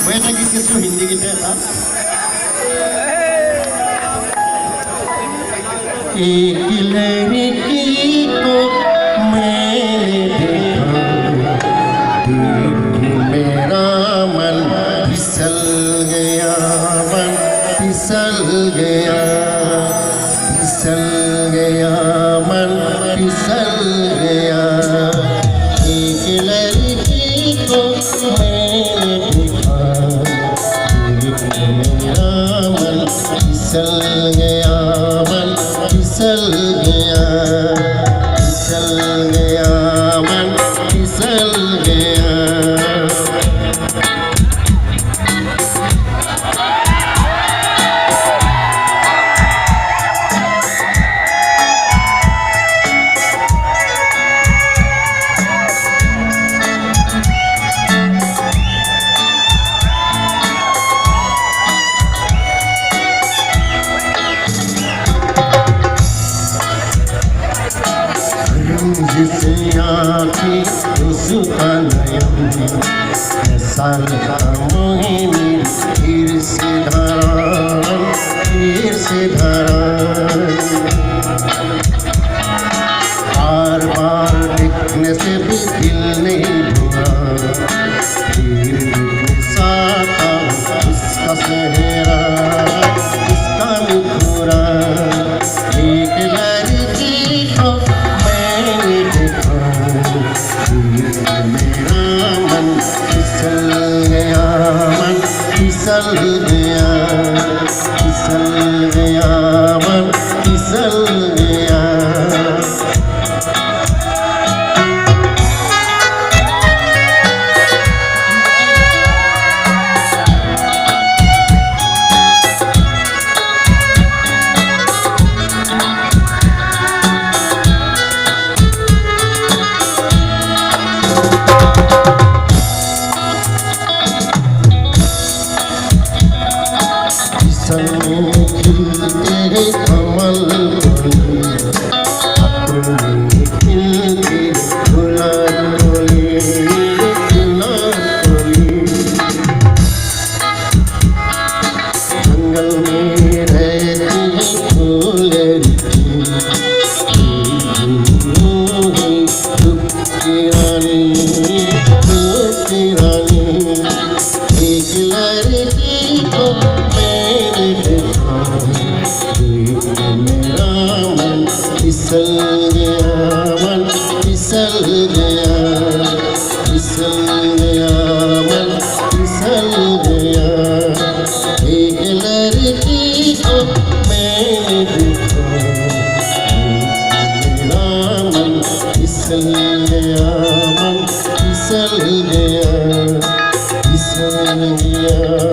मैं এটা গীত গেছো হিন্দি গীতে এটা एक लड़की को मैंने देखा देख मेरा मन फिसल गया मन फिसल गया फिसल गया मन फिसल गया एक लड़की को मैंने देखा देख मेरा मन फिसल गया मन फिसल गया मन फिसल गया जिसे आँखें उसका नयन ऐसा लगा मोहिनी फिर से धरा बार बार देखने से भी दिल नहीं भरा फिर देखने साथा उसका सेहरा उसका मुखरा एक लड़की को मेरा मन फिसल गया मन फिसल गया फिसल गया मन फिसल गया खिलते कमल खिलते गुलाबी जंगल में रहती फूल रानी एक लड़की को मैंने देखा मेरा मन फिसल गया मन फिसल गया फिसल गया मन फिसल गया एक लड़की को मैंने देखा मेरा मन फिसल गया मन फिसल गया फिसल गया